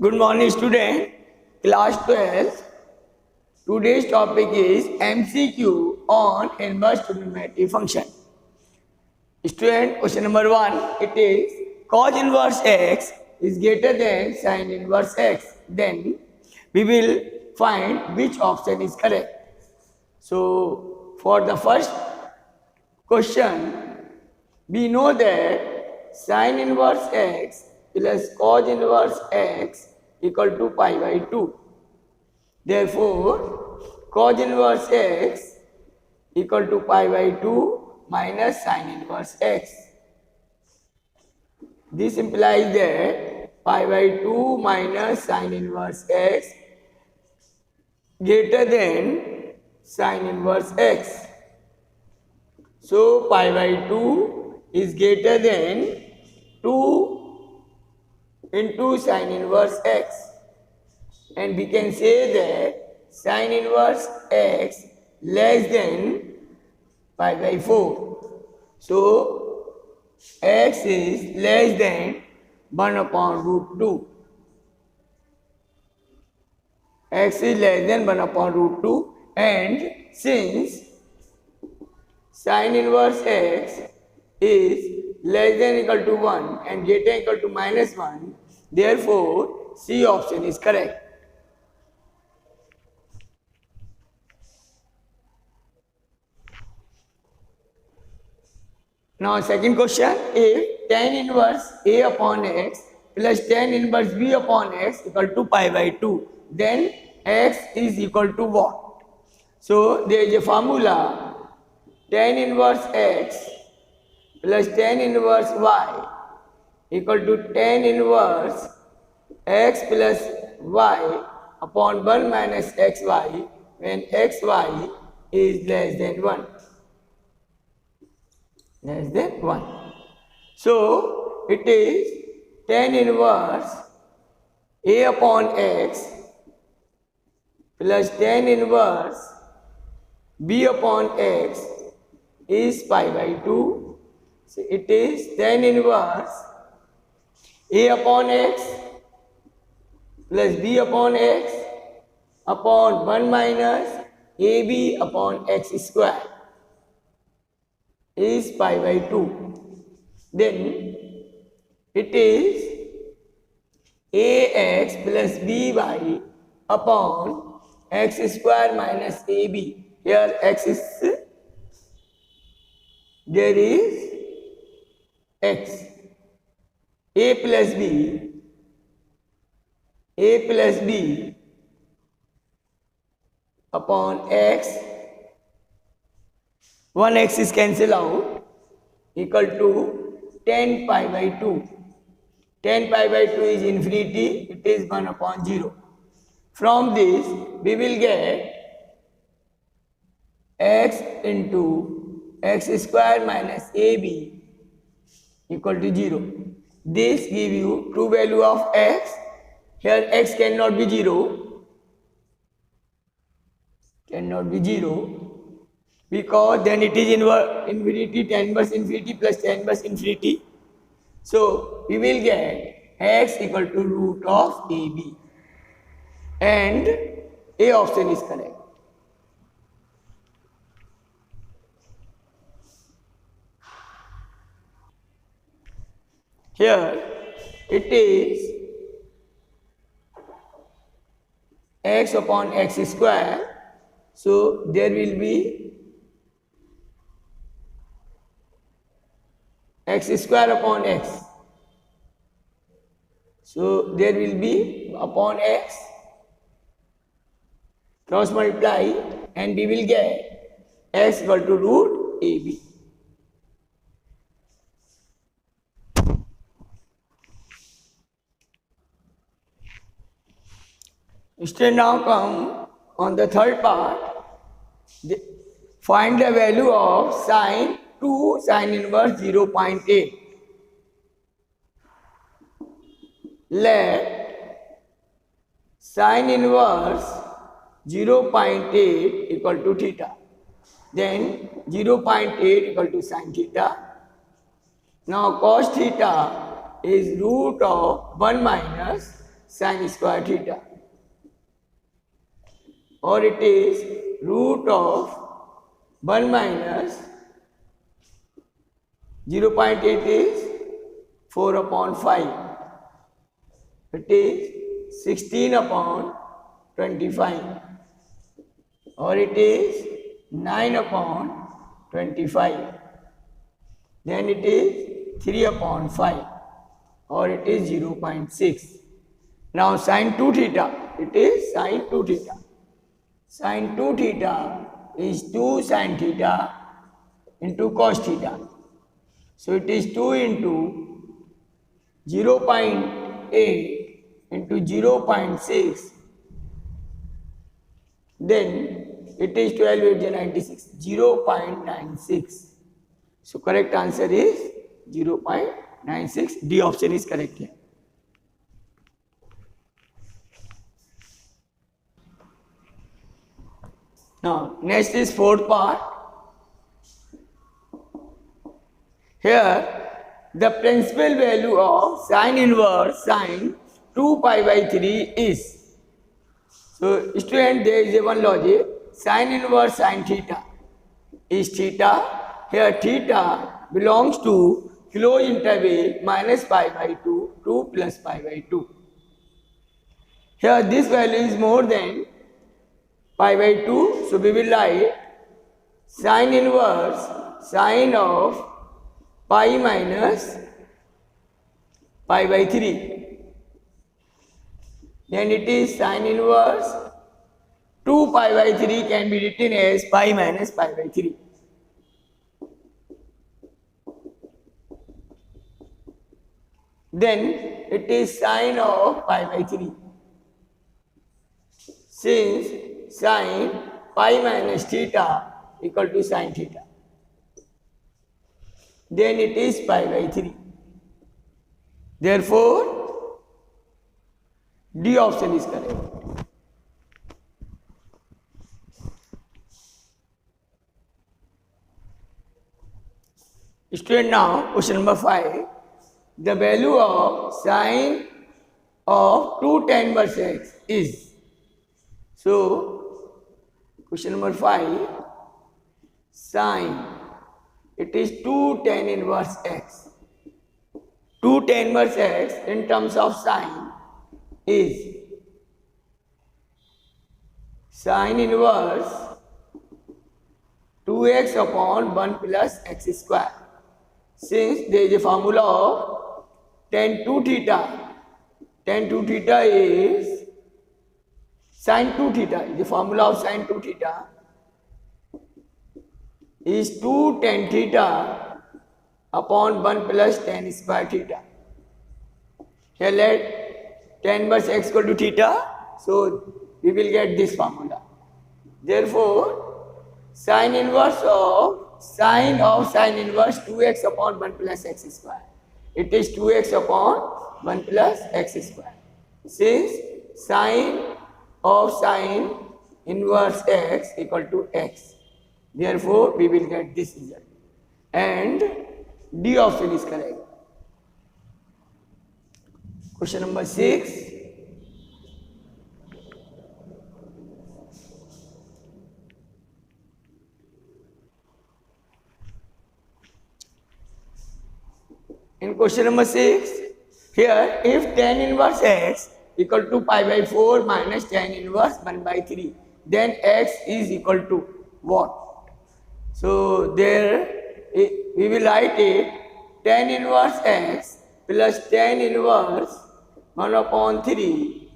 Good morning, student. Class 12. Today's topic is MCQ on inverse trigonometric function. Student, question number 1, it is cos inverse x is greater than sin inverse x. Then we will find which option is correct. So, for the first question, we know that sin inverse x plus cos inverse x equal to pi by 2. Therefore, cos inverse x equal to pi by 2 minus sin inverse x. This implies that pi by 2 minus sin inverse x greater than sin inverse x. So, pi by 2 is greater than 2 into sin inverse x, and we can say that sin inverse x less than pi by 4. So, x is less than 1 upon root 2. X is less than 1 upon root 2, and since sin inverse x is less than equal to 1 and greater equal to minus 1, therefore C option is correct. Now second question, if tan inverse A upon x plus tan inverse B upon x equal to pi by 2, then x is equal to what? So there is a formula, tan inverse x plus tan inverse y equal to tan inverse x plus y upon 1 minus xy when xy is less than 1. Less than 1. So, it is tan inverse A upon x plus tan inverse B upon x is pi by 2. So, it is tan inverse A upon x plus B upon x upon 1 minus AB upon x square is pi by 2. Then it is ax plus by upon x square minus AB. Here x is, there is x. A plus B upon x, 1x is cancelled out, equal to tan pi by 2. Tan pi by 2 is infinity, it is 1 upon 0. From this, we will get x into x square minus AB equal to 0. This gives you true value of x. Here x cannot be 0. Cannot be 0. Because then it is infinity, tan inverse infinity plus tan inverse infinity. So, we will get x equal to root of AB. And A option is correct. Here, it is x upon x square. So, there will be x square upon x. So, there will be upon x, cross multiply, and we will get x equal to root AB. Student, now come on the third part. Find the value of sine 2 sin inverse 0.8. Let sin inverse 0.8 equal to theta. Then 0.8 equal to sin theta. Now cos theta is root of 1 minus sin square theta, or it is root of 1 minus 0.8 is 4 upon 5. It is 16 upon 25, or it is 9 upon 25. Then it is 3 upon 5, or it is 0.6. Now sin 2 theta, it is sin 2 theta. Sin 2 theta is 2 sin theta into cos theta. So it is 2 into 0.8 into 0.6. Then it is 12 8 96, 0.96. So correct answer is 0.96. D option is correct here. Now next is fourth part. Here the principal value of sin inverse sin 2 pi by 3 is. So student, there is a one logic. Sin inverse sin theta is theta. Here theta belongs to closed interval minus pi by 2 to plus pi by 2. Here this value is more than pi by 2. So we will write sin inverse sin of pi minus pi by 3. Then it is sin inverse 2 pi by 3 can be written as pi minus pi by 3. Then it is sin of pi by 3. Since sin pi minus theta equal to sin theta, then it is pi by 3. Therefore, D option is correct. Student, now question number 5. The value of sin of 2 tan inverse x is. So, question number 5, sin, it is 2 tan inverse x. 2 tan inverse x in terms of sin is sin inverse 2x upon 1 plus x square. Since there is a formula of tan 2 theta, tan 2 theta is sin 2 theta. The formula of sin 2 theta is 2 tan theta upon 1 plus tan square theta. Here let tan inverse x equal to theta, so we will get this formula. Therefore, sin inverse of sin inverse 2x upon 1 plus x square. It is 2x upon 1 plus x square. Since sin of sin inverse x equal to x, therefore we will get this result. And D option is correct. Question number 6. In question number 6, here if tan inverse x equal to pi by 4 minus tan inverse 1 by 3, then x is equal to what? So there we will write it tan inverse x plus tan inverse 1 upon 3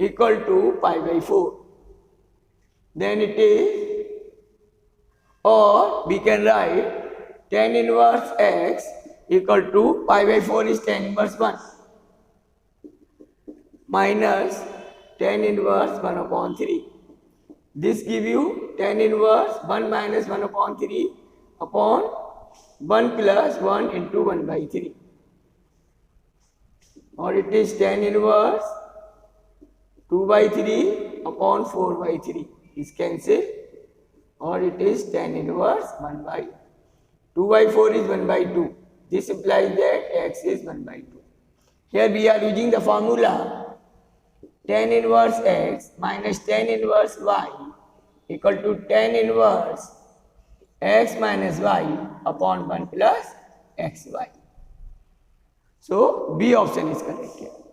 equal to pi by 4. Then it is, or we can write tan inverse x equal to pi by 4 is tan inverse 1 minus tan inverse 1 upon 3. This give you tan inverse 1 minus 1 upon 3 upon 1 plus 1 into 1 by 3. Or it is tan inverse 2 by 3 upon 4 by 3 is cancelled. Or it is tan inverse 1 by 2 by 4 is 1 by 2. This implies that x is 1 by 2. Here we are using the formula tan inverse x minus tan inverse y equal to tan inverse x minus y upon 1 plus xy. So B option is correct here.